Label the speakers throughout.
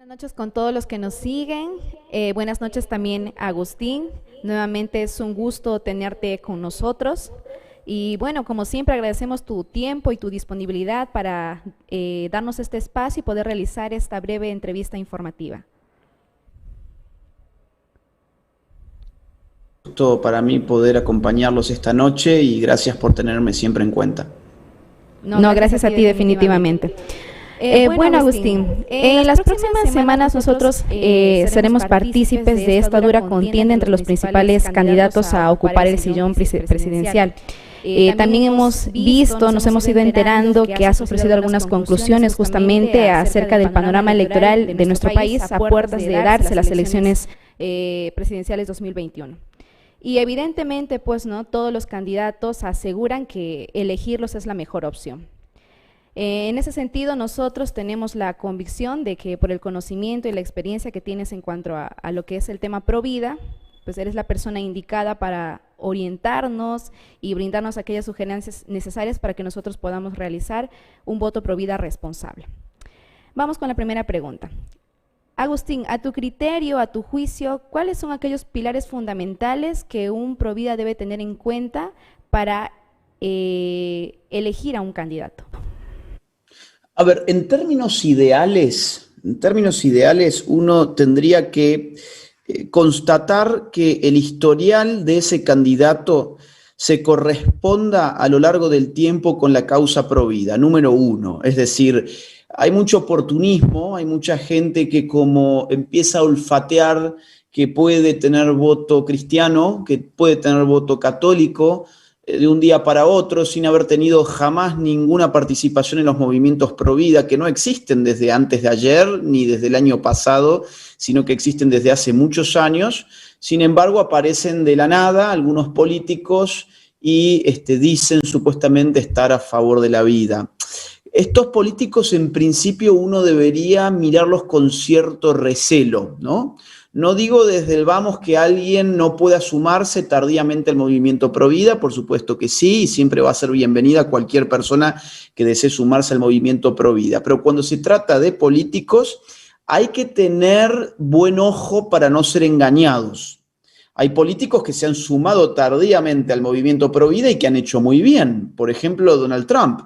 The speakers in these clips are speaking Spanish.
Speaker 1: Buenas noches con todos los que nos siguen. Buenas noches también, Agustín. Nuevamente es un gusto tenerte con nosotros. Y bueno, como siempre agradecemos tu tiempo y tu disponibilidad para darnos este espacio y poder realizar esta breve entrevista informativa.
Speaker 2: Gusto para mí poder acompañarlos esta noche y gracias por tenerme siempre en cuenta.
Speaker 1: No, gracias a ti definitivamente. Bueno, Agustín, en las próximas semanas nosotros seremos partícipes de esta dura contienda entre los principales candidatos a ocupar el sillón presidencial. También hemos visto, nos hemos ido enterando que has ofrecido algunas conclusiones justamente acerca del panorama electoral de nuestro país a puertas de darse las elecciones presidenciales 2021. Y evidentemente, pues, ¿no? Todos los candidatos aseguran que elegirlos es la mejor opción. En ese sentido, nosotros tenemos la convicción de que por el conocimiento y la experiencia que tienes en cuanto a lo que es el tema Provida, pues eres la persona indicada para orientarnos y brindarnos aquellas sugerencias necesarias para que nosotros podamos realizar un voto Provida responsable. Vamos con la primera pregunta. Agustín, a tu criterio, a tu juicio, ¿cuáles son aquellos pilares fundamentales que un Provida debe tener en cuenta para elegir a un candidato?
Speaker 2: A ver, en términos ideales, uno tendría que constatar que el historial de ese candidato se corresponda a lo largo del tiempo con la causa Provida, número uno. Es decir, hay mucho oportunismo, hay mucha gente que como empieza a olfatear que puede tener voto cristiano, que puede tener voto católico, de un día para otro, sin haber tenido jamás ninguna participación en los movimientos Provida, que no existen desde antes de ayer ni desde el año pasado, sino que existen desde hace muchos años. Sin embargo, aparecen de la nada algunos políticos y dicen supuestamente estar a favor de la vida. Estos políticos, en principio, uno debería mirarlos con cierto recelo, ¿no? No digo desde el vamos que alguien no pueda sumarse tardíamente al movimiento Provida, por supuesto que sí, y siempre va a ser bienvenida cualquier persona que desee sumarse al movimiento Provida. Pero cuando se trata de políticos, hay que tener buen ojo para no ser engañados. Hay políticos que se han sumado tardíamente al movimiento Provida y que han hecho muy bien. Por ejemplo, Donald Trump.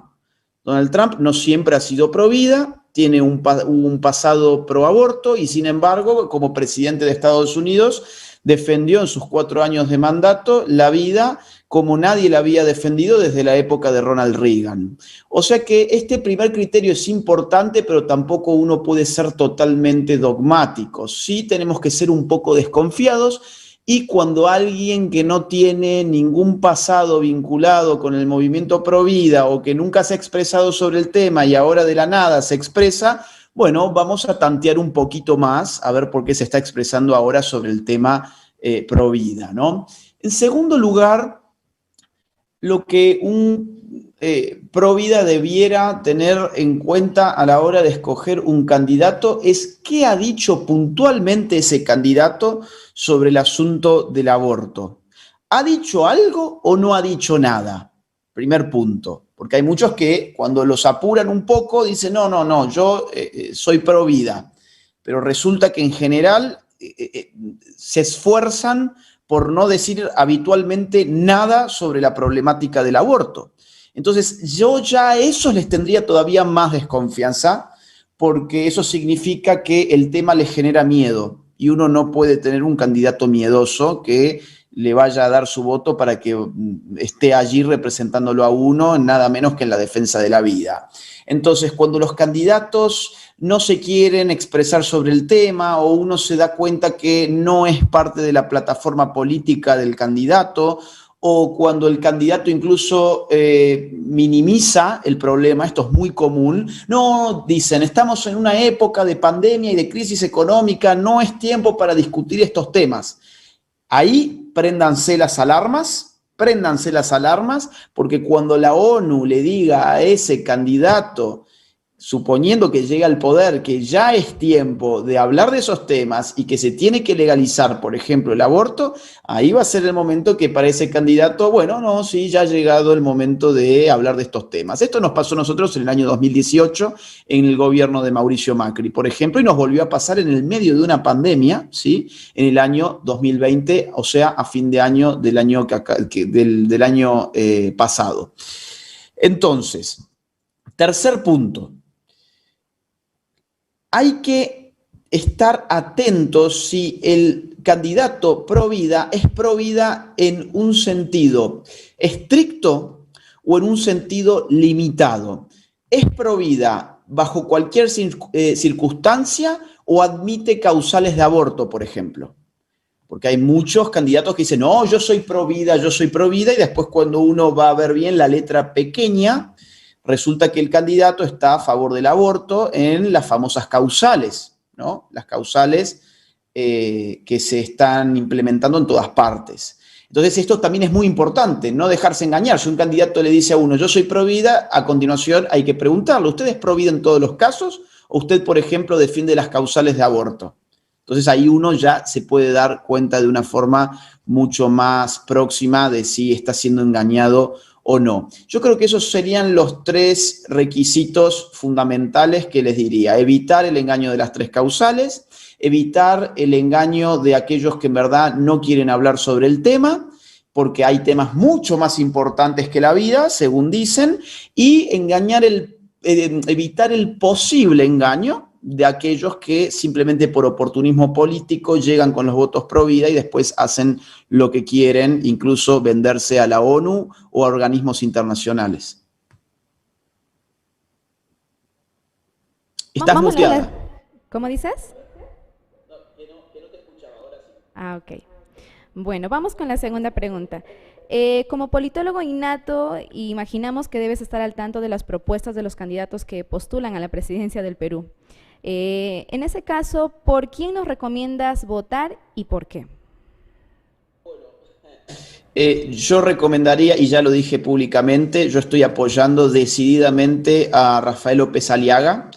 Speaker 2: Donald Trump no siempre ha sido Provida, tiene un pasado pro aborto y sin embargo, como presidente de Estados Unidos, defendió en sus 4 años de mandato la vida como nadie la había defendido desde la época de Ronald Reagan. O sea que este primer criterio es importante, pero tampoco uno puede ser totalmente dogmático. Sí tenemos que ser un poco desconfiados. Y cuando alguien que no tiene ningún pasado vinculado con el movimiento Provida o que nunca se ha expresado sobre el tema y ahora de la nada se expresa, bueno, vamos a tantear un poquito más a ver por qué se está expresando ahora sobre el tema Provida, ¿no? En segundo lugar, lo que un Provida debiera tener en cuenta a la hora de escoger un candidato es qué ha dicho puntualmente ese candidato sobre el asunto del aborto. ¿Ha dicho algo o no ha dicho nada? Primer punto, porque hay muchos que cuando los apuran un poco dicen, no, yo soy Provida, pero resulta que en general se esfuerzan por no decir habitualmente nada sobre la problemática del aborto. Entonces, yo ya a esos les tendría todavía más desconfianza, porque eso significa que el tema les genera miedo y uno no puede tener un candidato miedoso que le vaya a dar su voto para que esté allí representándolo a uno, nada menos que en la defensa de la vida. Entonces, cuando los candidatos no se quieren expresar sobre el tema o uno se da cuenta que no es parte de la plataforma política del candidato o cuando el candidato incluso minimiza el problema, esto es muy común, no, dicen, estamos en una época de pandemia y de crisis económica, no es tiempo para discutir estos temas. Ahí préndanse las alarmas, porque cuando la ONU le diga a ese candidato suponiendo que llega al poder, que ya es tiempo de hablar de esos temas y que se tiene que legalizar, por ejemplo, el aborto, ahí va a ser el momento que para ese candidato, bueno, no, sí, ya ha llegado el momento de hablar de estos temas. Esto nos pasó a nosotros en el año 2018 en el gobierno de Mauricio Macri, por ejemplo, y nos volvió a pasar en el medio de una pandemia, ¿sí? En el año 2020, o sea, a fin de año del año, del año pasado. Entonces, tercer punto. Hay que estar atentos si el candidato pro vida es pro vida en un sentido estricto o en un sentido limitado. ¿Es pro vida bajo cualquier circunstancia o admite causales de aborto, por ejemplo? Porque hay muchos candidatos que dicen, no, yo soy pro vida, y después cuando uno va a ver bien la letra pequeña, resulta que el candidato está a favor del aborto en las famosas causales, ¿no? Las causales que se están implementando en todas partes. Entonces, esto también es muy importante, no dejarse engañar. Si un candidato le dice a uno, yo soy pro vida, a continuación hay que preguntarle, ¿usted es pro vida en todos los casos? ¿O usted, por ejemplo, defiende las causales de aborto? Entonces, ahí uno ya se puede dar cuenta de una forma mucho más próxima de si está siendo engañado o no. Yo creo que esos serían los tres requisitos fundamentales que les diría. Evitar el engaño de las tres causales, evitar el engaño de aquellos que en verdad no quieren hablar sobre el tema, porque hay temas mucho más importantes que la vida, según dicen, y evitar el posible engaño de aquellos que simplemente por oportunismo político llegan con los votos pro vida y después hacen lo que quieren, incluso venderse a la ONU o a organismos internacionales. Estás muteada.
Speaker 1: ¿Cómo dices?
Speaker 2: No, que no te escuchaba, ahora sí.
Speaker 1: Ah, ok. Bueno, vamos con la segunda pregunta. Como politólogo innato, imaginamos que debes estar al tanto de las propuestas de los candidatos que postulan a la presidencia del Perú. En ese caso, ¿por quién nos recomiendas votar y por qué?
Speaker 2: Yo recomendaría, y ya lo dije públicamente, yo estoy apoyando decididamente a Rafael López Aliaga.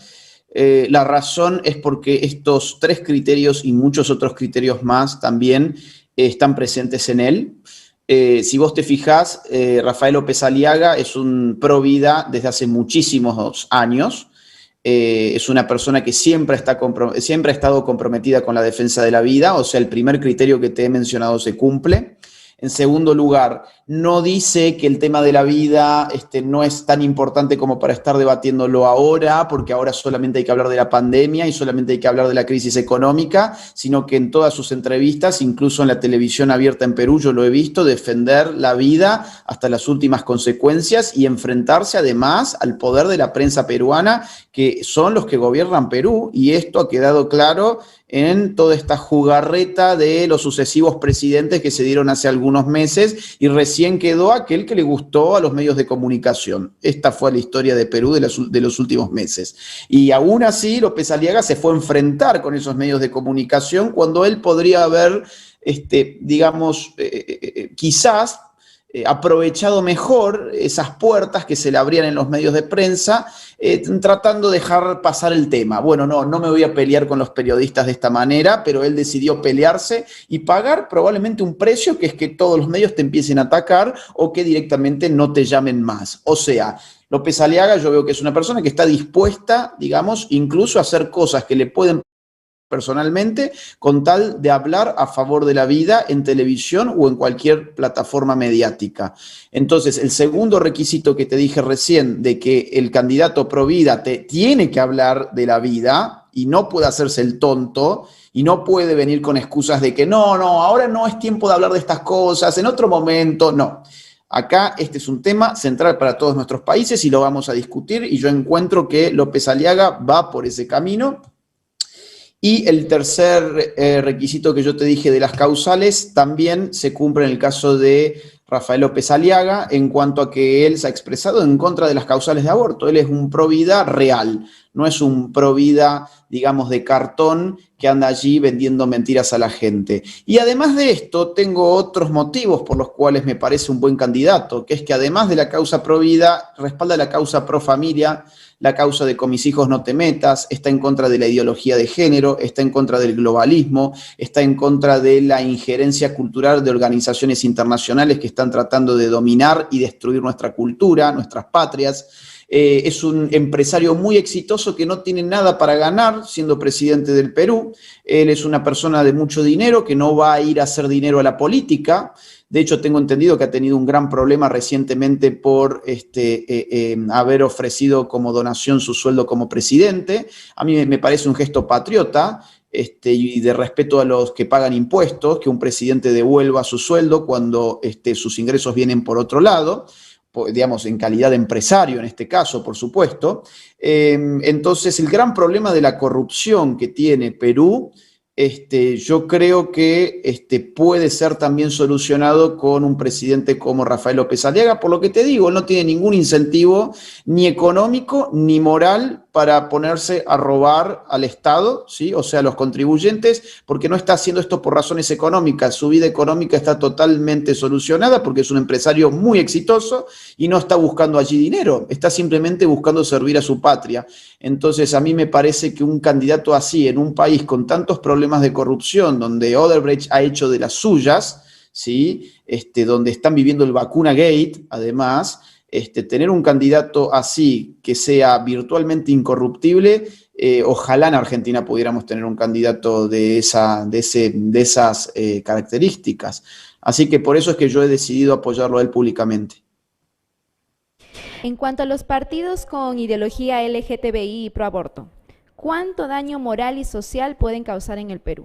Speaker 2: La razón es porque estos tres criterios y muchos otros criterios más también están presentes en él. Si vos te fijás, Rafael López Aliaga es un pro vida desde hace muchísimos años. Es una persona que siempre ha estado comprometida con la defensa de la vida, o sea, el primer criterio que te he mencionado se cumple. En segundo lugar, no dice que el tema de la vida no es tan importante como para estar debatiéndolo ahora, porque ahora solamente hay que hablar de la pandemia y solamente hay que hablar de la crisis económica, sino que en todas sus entrevistas, incluso en la televisión abierta en Perú, yo lo he visto, defender la vida hasta las últimas consecuencias y enfrentarse además al poder de la prensa peruana, que son los que gobiernan Perú, y esto ha quedado claro en toda esta jugarreta de los sucesivos presidentes que se dieron hace algunos meses, y recién quedó aquel que le gustó a los medios de comunicación. Esta fue la historia de Perú de los últimos meses. Y aún así, López Aliaga se fue a enfrentar con esos medios de comunicación cuando él podría haber, quizás aprovechado mejor esas puertas que se le abrían en los medios de prensa, tratando de dejar pasar el tema. Bueno, no me voy a pelear con los periodistas de esta manera, pero él decidió pelearse y pagar probablemente un precio, que es que todos los medios te empiecen a atacar o que directamente no te llamen más. O sea, López Aliaga yo veo que es una persona que está dispuesta, digamos, incluso a hacer cosas que le pueden personalmente, con tal de hablar a favor de la vida en televisión o en cualquier plataforma mediática. Entonces, el segundo requisito que te dije recién, de que el candidato pro vida te tiene que hablar de la vida y no puede hacerse el tonto y no puede venir con excusas de que no, ahora no es tiempo de hablar de estas cosas, en otro momento, no. Acá este es un tema central para todos nuestros países y lo vamos a discutir, y yo encuentro que López Aliaga va por ese camino. Y el tercer requisito que yo te dije de las causales también se cumple en el caso de Rafael López Aliaga, en cuanto a que él se ha expresado en contra de las causales de aborto. Él es un pro vida real, no es un provida, digamos, de cartón que anda allí vendiendo mentiras a la gente. Y además de esto, tengo otros motivos por los cuales me parece un buen candidato, que es que además de la causa pro vida, respalda la causa pro familia, la causa de con mis hijos no te metas, está en contra de la ideología de género, está en contra del globalismo, está en contra de la injerencia cultural de organizaciones internacionales que están tratando de dominar y destruir nuestra cultura, nuestras patrias. Es un empresario muy exitoso que no tiene nada para ganar siendo presidente del Perú. Él es una persona de mucho dinero que no va a ir a hacer dinero a la política. De hecho, tengo entendido que ha tenido un gran problema recientemente por haber ofrecido como donación su sueldo como presidente. A mí me parece un gesto patriota y de respeto a los que pagan impuestos, que un presidente devuelva su sueldo cuando sus ingresos vienen por otro lado, digamos, en calidad de empresario en este caso, por supuesto. Entonces, el gran problema de la corrupción que tiene Perú, yo creo que puede ser también solucionado con un presidente como Rafael López Aliaga, por lo que te digo, no tiene ningún incentivo ni económico ni moral para ponerse a robar al Estado, ¿sí? O sea, a los contribuyentes, porque no está haciendo esto por razones económicas. Su vida económica está totalmente solucionada porque es un empresario muy exitoso y no está buscando allí dinero, está simplemente buscando servir a su patria. Entonces, a mí me parece que un candidato así, en un país con tantos problemas de corrupción, donde Odebrecht ha hecho de las suyas, ¿sí? Donde están viviendo el vacuna gate, además, tener un candidato así que sea virtualmente incorruptible, ojalá en Argentina pudiéramos tener un candidato de esas características. Así que por eso es que yo he decidido apoyarlo a él públicamente.
Speaker 1: En cuanto a los partidos con ideología LGTBI y pro aborto, ¿cuánto daño moral y social pueden causar en el Perú?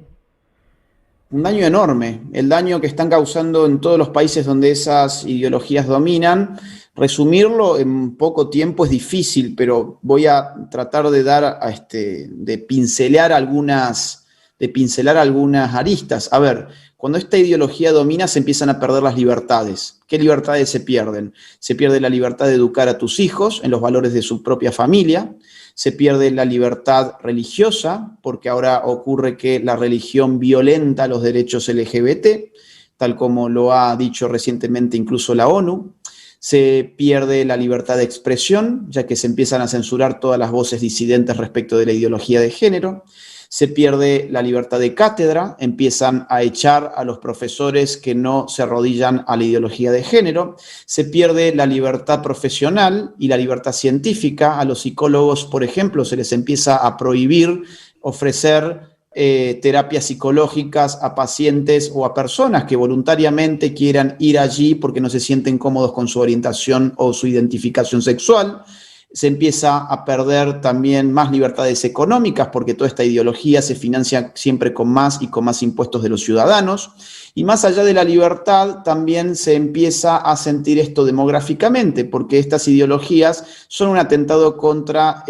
Speaker 2: Un daño enorme, el daño que están causando en todos los países donde esas ideologías dominan. Resumirlo en poco tiempo es difícil, pero voy a tratar de pincelar algunas aristas. A ver, cuando esta ideología domina se empiezan a perder las libertades. ¿Qué libertades se pierden? Se pierde la libertad de educar a tus hijos en los valores de su propia familia. Se pierde la libertad religiosa, porque ahora ocurre que la religión violenta los derechos LGBT, tal como lo ha dicho recientemente incluso la ONU. Se pierde la libertad de expresión, ya que se empiezan a censurar todas las voces disidentes respecto de la ideología de género. Se pierde la libertad de cátedra, empiezan a echar a los profesores que no se arrodillan a la ideología de género. Se pierde la libertad profesional y la libertad científica. A los psicólogos, por ejemplo, se les empieza a prohibir ofrecer terapias psicológicas a pacientes o a personas que voluntariamente quieran ir allí porque no se sienten cómodos con su orientación o su identificación sexual. Se empieza a perder también más libertades económicas porque toda esta ideología se financia siempre con más y con más impuestos de los ciudadanos. Y más allá de la libertad, también se empieza a sentir esto demográficamente, porque estas ideologías son un atentado contra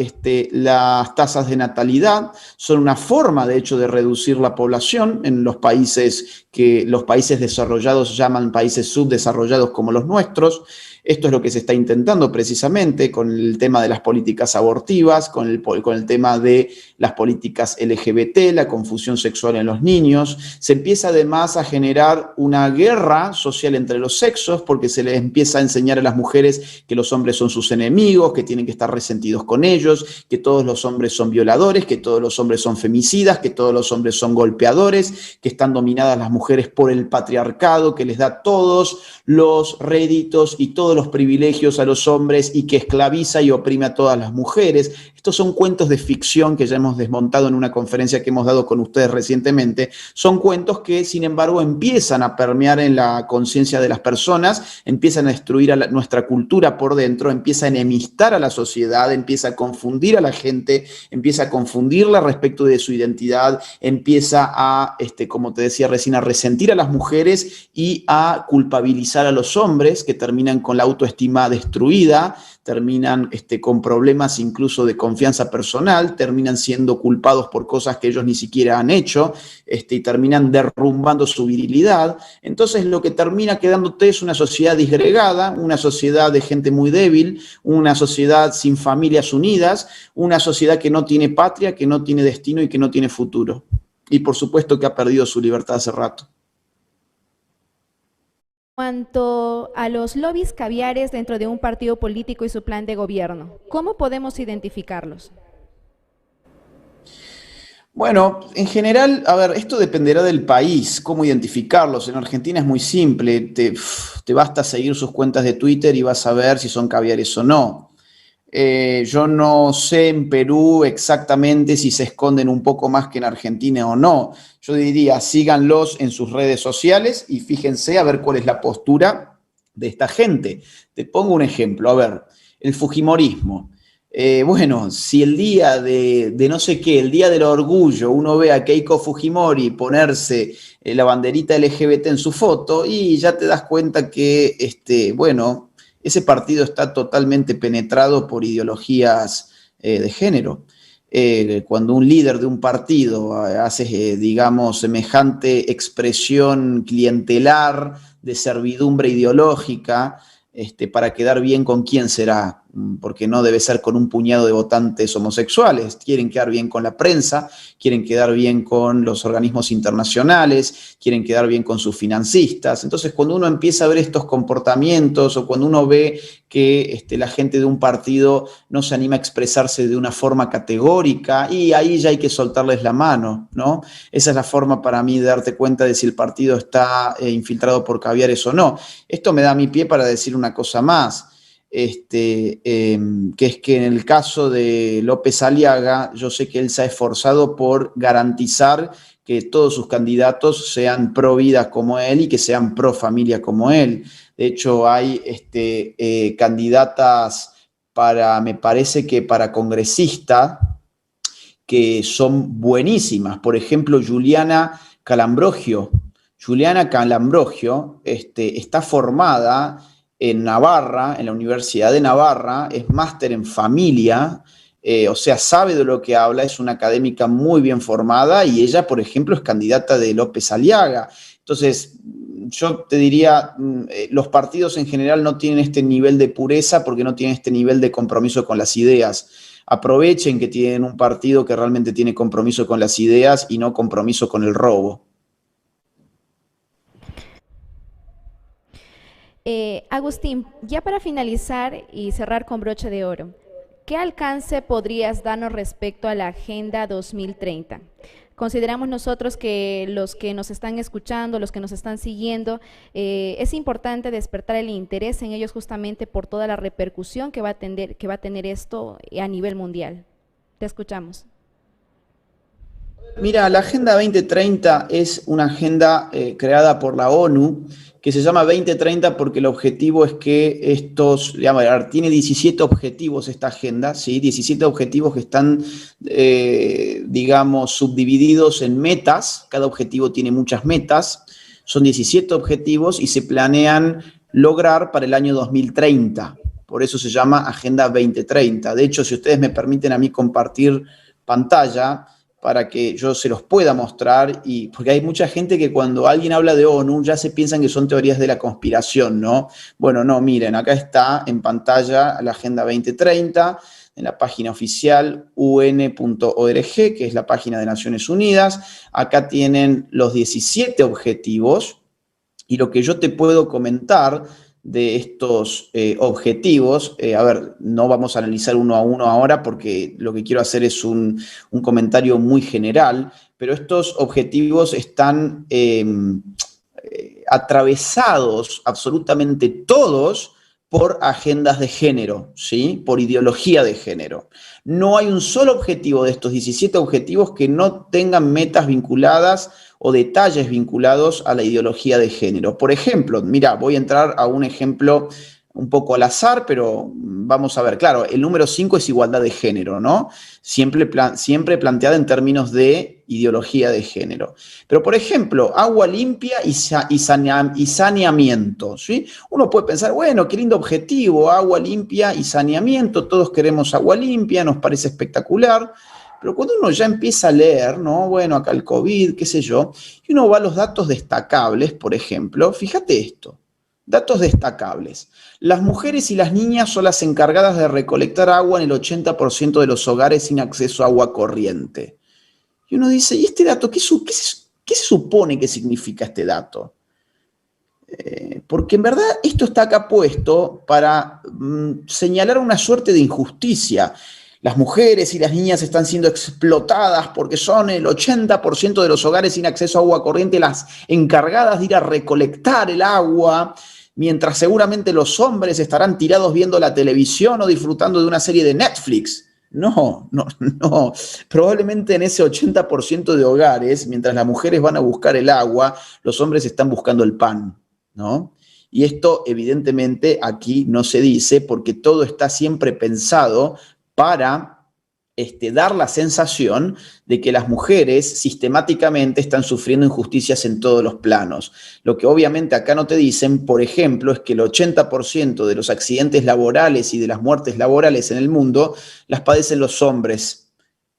Speaker 2: las tasas de natalidad, son una forma, de hecho, de reducir la población en los países que los países desarrollados llaman países subdesarrollados como los nuestros. Esto es lo que se está intentando precisamente con el tema de las políticas abortivas, con el tema de las políticas LGBT, la confusión sexual en los niños. Se empieza además a generar una guerra social entre los sexos porque se les empieza a enseñar a las mujeres que los hombres son sus enemigos, que tienen que estar resentidos con ellos, que todos los hombres son violadores, que todos los hombres son femicidas, que todos los hombres son golpeadores, que están dominadas las mujeres por el patriarcado, que les da todos los réditos y todos los privilegios a los hombres y que esclaviza y oprime a todas las mujeres. Estos son cuentos de ficción que ya hemos desmontado en una conferencia que hemos dado con ustedes recientemente. Son cuentos que, sin embargo, empiezan a permear en la conciencia de las personas, empiezan a destruir a nuestra cultura por dentro, empieza a enemistar a la sociedad, empieza a confundir a la gente, empieza a confundirla respecto de su identidad, empieza a, como te decía recién, a resentir a las mujeres y a culpabilizar a los hombres que terminan con la autoestima destruida, terminan con problemas incluso de confianza personal, terminan siendo culpados por cosas que ellos ni siquiera han hecho, y terminan derrumbando su virilidad. Entonces lo que termina quedándote es una sociedad disgregada, una sociedad de gente muy débil, una sociedad sin familias unidas, una sociedad que no tiene patria, que no tiene destino y que no tiene futuro. Y por supuesto que ha perdido su libertad hace rato.
Speaker 1: Cuanto a los lobbies caviares dentro de un partido político y su plan de gobierno, ¿cómo podemos identificarlos?
Speaker 2: Bueno, en general, a ver, esto dependerá del país, cómo identificarlos. En Argentina es muy simple, te basta seguir sus cuentas de Twitter y vas a ver si son caviares o no. Yo no sé en Perú exactamente si se esconden un poco más que en Argentina o no. Yo diría, síganlos en sus redes sociales y fíjense a ver cuál es la postura de esta gente. Te pongo un ejemplo, a ver, el fujimorismo. Bueno, si el día de no sé qué, el día del orgullo, uno ve a Keiko Fujimori ponerse la banderita LGBT en su foto y ya te das cuenta que, bueno, ese partido está totalmente penetrado por ideologías de género. Cuando un líder de un partido hace, digamos, semejante expresión clientelar de servidumbre ideológica, para quedar bien con quién será, porque no debe ser con un puñado de votantes homosexuales. Quieren quedar bien con la prensa, quieren quedar bien con los organismos internacionales, quieren quedar bien con sus financistas. Entonces, cuando uno empieza a ver estos comportamientos o cuando uno ve que la gente de un partido no se anima a expresarse de una forma categórica, y ahí ya hay que soltarles la mano, ¿no? Esa es la forma para mí de darte cuenta de si el partido está infiltrado por caviares o no. Esto me da mi pie para decir una cosa más. Que es que en el caso de López Aliaga, yo sé que él se ha esforzado por garantizar que todos sus candidatos sean pro vida como él y que sean pro familia como él. De hecho, hay candidatas me parece que para congresista, que son buenísimas. Por ejemplo, Juliana Calambrogio. Juliana Calambrogio está formada en Navarra, en la Universidad de Navarra, es máster en familia, o sea, sabe de lo que habla, es una académica muy bien formada y ella, por ejemplo, es candidata de López Aliaga. Entonces, yo te diría, los partidos en general no tienen este nivel de pureza porque no tienen este nivel de compromiso con las ideas. Aprovechen que tienen un partido que realmente tiene compromiso con las ideas y no compromiso con el robo.
Speaker 1: Agustín, ya para finalizar y cerrar con broche de oro, ¿qué alcance podrías darnos respecto a la Agenda 2030? Consideramos nosotros que los que nos están escuchando, los que nos están siguiendo, es importante despertar el interés en ellos justamente por toda la repercusión que va a tener esto a nivel mundial. Te escuchamos.
Speaker 2: Mira, la Agenda 2030 es una agenda creada por la ONU que se llama 2030 porque el objetivo es que tiene 17 objetivos esta agenda, ¿sí? 17 objetivos que están, digamos, subdivididos en metas. Cada objetivo tiene muchas metas. Son 17 objetivos y se planean lograr para el año 2030. Por eso se llama Agenda 2030. De hecho, si ustedes me permiten a mí compartir pantalla para que yo se los pueda mostrar, porque hay mucha gente que cuando alguien habla de ONU ya se piensan que son teorías de la conspiración, ¿no? Bueno, no, miren, acá está en pantalla la Agenda 2030, en la página oficial un.org, que es la página de Naciones Unidas. Acá tienen los 17 objetivos y lo que yo te puedo comentar de estos objetivos. A ver, no vamos a analizar uno a uno ahora porque lo que quiero hacer es un comentario muy general, pero estos objetivos están atravesados absolutamente todos por agendas de género, ¿sí? Por ideología de género. No hay un solo objetivo de estos 17 objetivos que no tengan metas vinculadas o detalles vinculados a la ideología de género. Por ejemplo, mira, voy a entrar a un ejemplo un poco al azar, pero vamos a ver, claro, el número 5 es igualdad de género, ¿no? Siempre planteada en términos de ideología de género. Pero, por ejemplo, agua limpia y saneamiento, ¿sí? Uno puede pensar, bueno, qué lindo objetivo, agua limpia y saneamiento, todos queremos agua limpia, nos parece espectacular. pero cuando uno ya empieza a leer, ¿no? Bueno, acá el COVID, qué sé yo, y uno va a los datos destacables, por ejemplo, fíjate esto, datos destacables. Las mujeres y las niñas son las encargadas de recolectar agua en el 80% de los hogares sin acceso a agua corriente. Y uno dice, ¿y este dato qué se supone que significa este dato? Porque en verdad esto está acá puesto para señalar una suerte de injusticia. Las mujeres y las niñas están siendo explotadas porque son el 80% de los hogares sin acceso a agua corriente las encargadas de ir a recolectar el agua, mientras seguramente los hombres estarán tirados viendo la televisión o disfrutando de una serie de Netflix. No. Probablemente en ese 80% de hogares, mientras las mujeres van a buscar el agua, los hombres están buscando el pan, ¿no? Y esto evidentemente aquí no se dice porque todo está siempre pensado para dar la sensación de que las mujeres sistemáticamente están sufriendo injusticias en todos los planos. Lo que obviamente acá no te dicen, por ejemplo, es que el 80% de los accidentes laborales y de las muertes laborales en el mundo las padecen los hombres.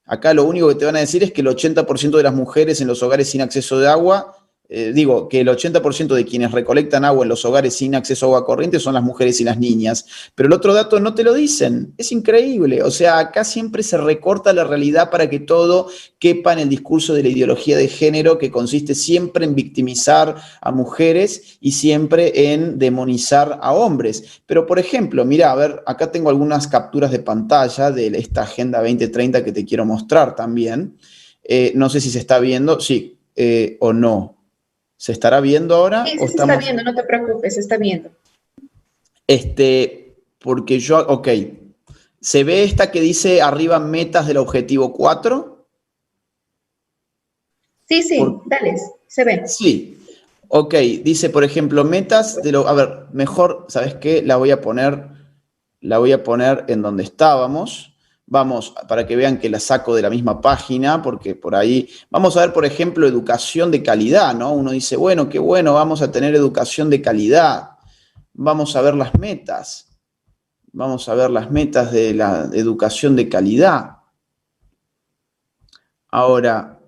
Speaker 2: Acá lo único que te van a decir es que el 80% de las mujeres en los hogares sin acceso de agua, que el 80% de quienes recolectan agua en los hogares sin acceso a agua corriente son las mujeres y las niñas. Pero el otro dato no te lo dicen. Es increíble. O sea, acá siempre se recorta la realidad para que todo quepa en el discurso de la ideología de género que consiste siempre en victimizar a mujeres y siempre en demonizar a hombres. Pero, por ejemplo, mira, a ver, acá tengo algunas capturas de pantalla de esta Agenda 2030 que te quiero mostrar también. No sé si se está viendo, sí o no. ¿Se estará viendo ahora?
Speaker 3: Sí, se está viendo, no te preocupes, se está viendo.
Speaker 2: Porque yo, ok, ¿se ve esta que dice arriba metas del objetivo 4?
Speaker 3: Sí, dale, se ve.
Speaker 2: Sí, ok, dice por ejemplo metas de a ver, mejor, ¿sabes qué? La voy a poner en donde estábamos. Vamos, para que vean que la saco de la misma página, porque por ahí, vamos a ver, por ejemplo, educación de calidad, ¿no? Uno dice, bueno, qué bueno, vamos a tener educación de calidad. Vamos a ver las metas. Vamos a ver las metas de la educación de calidad. Ahora,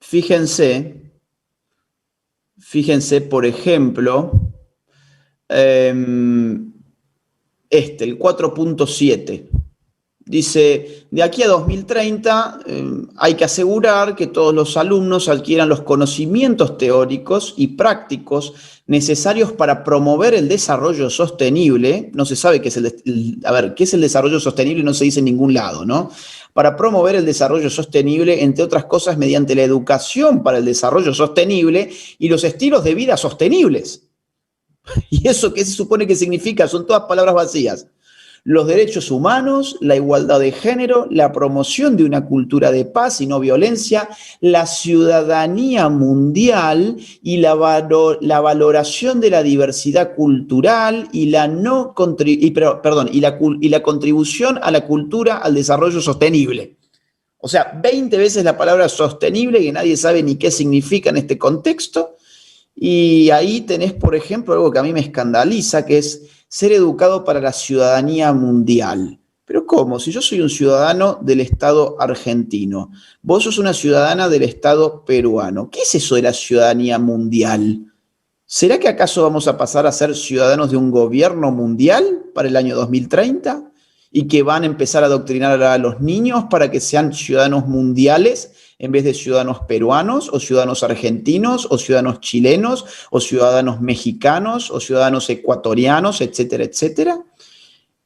Speaker 2: fíjense, por ejemplo, el 4.7. Dice, de aquí a 2030 hay que asegurar que todos los alumnos adquieran los conocimientos teóricos y prácticos necesarios para promover el desarrollo sostenible. No se sabe qué es qué es el desarrollo sostenible, no se dice en ningún lado, ¿no? Para promover el desarrollo sostenible, entre otras cosas, mediante la educación para el desarrollo sostenible y los estilos de vida sostenibles. ¿Y eso qué se supone que significa? Son todas palabras vacías. Los derechos humanos, la igualdad de género, la promoción de una cultura de paz y no violencia, la ciudadanía mundial y la valoración de la diversidad cultural y la contribución a la cultura al desarrollo sostenible. O sea, 20 veces la palabra sostenible que nadie sabe ni qué significa en este contexto. Y ahí tenés, por ejemplo, algo que a mí me escandaliza, que es ser educado para la ciudadanía mundial. ¿Pero cómo? Si yo soy un ciudadano del Estado argentino, vos sos una ciudadana del Estado peruano, ¿qué es eso de la ciudadanía mundial? ¿Será que acaso vamos a pasar a ser ciudadanos de un gobierno mundial para el año 2030? ¿Y que van a empezar a adoctrinar a los niños para que sean ciudadanos mundiales en vez de ciudadanos peruanos o ciudadanos argentinos o ciudadanos chilenos o ciudadanos mexicanos o ciudadanos ecuatorianos, etcétera, etcétera?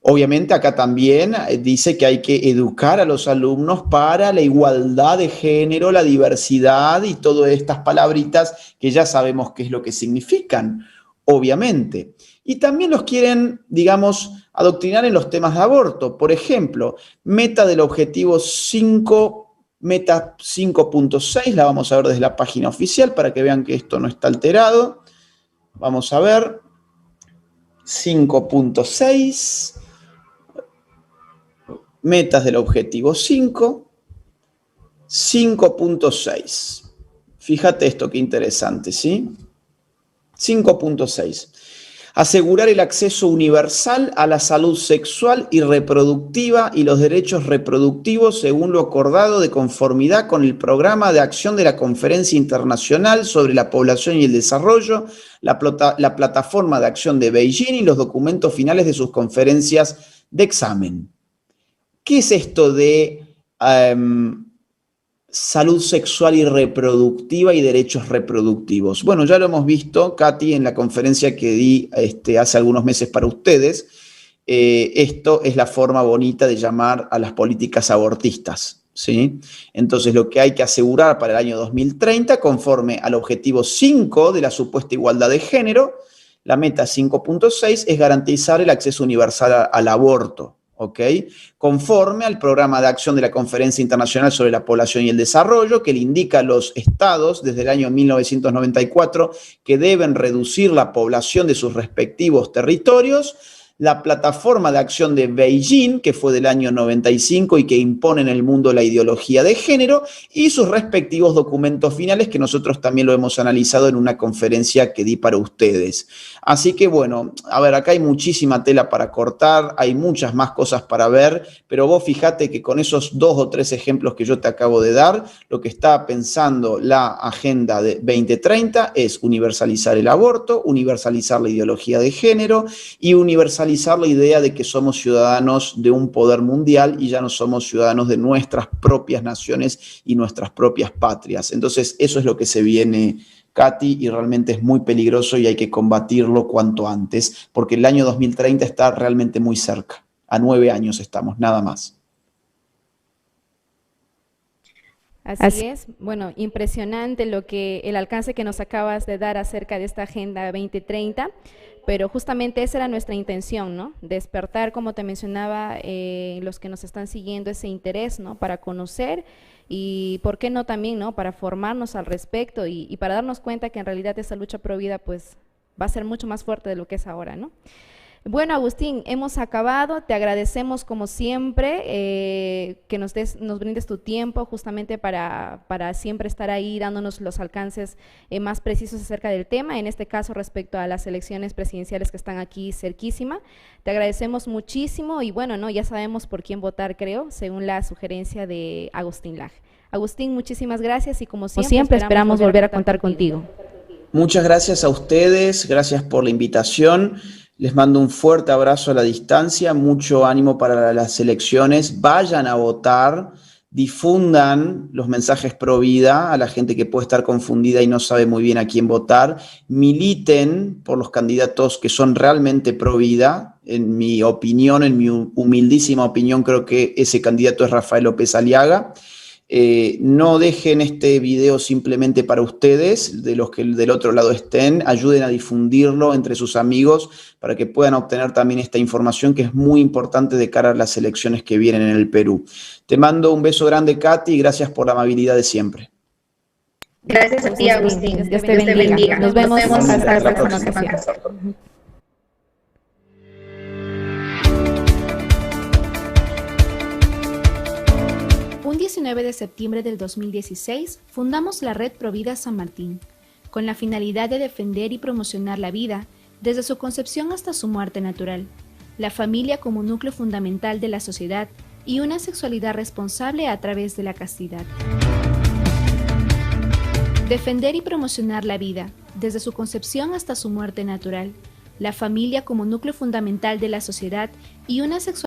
Speaker 2: Obviamente acá también dice que hay que educar a los alumnos para la igualdad de género, la diversidad y todas estas palabritas que ya sabemos qué es lo que significan, obviamente. Y también los quieren, digamos, adoctrinar en los temas de aborto. Por ejemplo, meta del objetivo 5. Meta 5.6, la vamos a ver desde la página oficial para que vean que esto no está alterado. Vamos a ver. 5.6. Metas del objetivo 5. 5.6. Fíjate esto, qué interesante, ¿sí? 5.6. Asegurar el acceso universal a la salud sexual y reproductiva y los derechos reproductivos según lo acordado de conformidad con el programa de acción de la Conferencia Internacional sobre la Población y el Desarrollo, la plataforma de acción de Beijing y los documentos finales de sus conferencias de examen. ¿Qué es esto de salud sexual y reproductiva y derechos reproductivos? Bueno, ya lo hemos visto, Katy, en la conferencia que di hace algunos meses para ustedes. Esto es la forma bonita de llamar a las políticas abortistas, ¿sí? Entonces, lo que hay que asegurar para el año 2030, conforme al objetivo 5 de la supuesta igualdad de género, la meta 5.6 es garantizar el acceso universal al aborto. ¿Ok? Conforme al programa de acción de la Conferencia Internacional sobre la Población y el Desarrollo, que le indica a los estados desde el año 1994 que deben reducir la población de sus respectivos territorios, la plataforma de acción de Beijing, que fue del año 95 y que impone en el mundo la ideología de género, y sus respectivos documentos finales, que nosotros también lo hemos analizado en una conferencia que di para ustedes. Así que bueno, a ver, acá hay muchísima tela para cortar, hay muchas más cosas para ver, pero vos fíjate que con esos 2 o 3 ejemplos que yo te acabo de dar, lo que está pensando la Agenda de 2030 es universalizar el aborto, universalizar la ideología de género y universalizar la idea de que somos ciudadanos de un poder mundial y ya no somos ciudadanos de nuestras propias naciones y nuestras propias patrias. Entonces, eso es lo que se viene, Katy, y realmente es muy peligroso y hay que combatirlo cuanto antes, porque el año 2030 está realmente muy cerca. A 9 años estamos, nada más.
Speaker 1: Así es. Bueno, impresionante el alcance que nos acabas de dar acerca de esta Agenda 2030, pero justamente esa era nuestra intención, ¿no? Despertar, como te mencionaba, los que nos están siguiendo ese interés, ¿no? Para conocer y, ¿por qué no también, ¿no? Para formarnos al respecto y para darnos cuenta que en realidad esa lucha pro vida, pues, va a ser mucho más fuerte de lo que es ahora, ¿no? Bueno, Agustín, hemos acabado, te agradecemos como siempre que nos brindes tu tiempo justamente para siempre estar ahí dándonos los alcances más precisos acerca del tema, en este caso respecto a las elecciones presidenciales que están aquí cerquísima. Te agradecemos muchísimo y bueno, ¿no? Ya sabemos por quién votar, creo, según la sugerencia de Agustín Laje. Agustín, muchísimas gracias y como siempre esperamos volver a contar contigo.
Speaker 2: Muchas gracias a ustedes, gracias por la invitación. Les mando un fuerte abrazo a la distancia, mucho ánimo para las elecciones. Vayan a votar, difundan los mensajes pro vida a la gente que puede estar confundida y no sabe muy bien a quién votar. Militen por los candidatos que son realmente pro vida. En mi opinión, en mi humildísima opinión, creo que ese candidato es Rafael López Aliaga. No dejen este video simplemente para ustedes, de los que del otro lado estén, ayuden a difundirlo entre sus amigos para que puedan obtener también esta información que es muy importante de cara a las elecciones que vienen en el Perú. Te mando un beso grande, Katy, y gracias por la amabilidad de siempre.
Speaker 3: Gracias a ti, Agustín.
Speaker 1: Dios te bendiga. Nos vemos hasta la próxima ocasión.
Speaker 4: Un 19 de septiembre del 2016 fundamos la Red Provida San Martín, con la finalidad de defender y promocionar la vida desde su concepción hasta su muerte natural, la familia como núcleo fundamental de la sociedad y una sexualidad responsable a través de la castidad. Defender y promocionar la vida desde su concepción hasta su muerte natural, la familia como núcleo fundamental de la sociedad y una sexualidad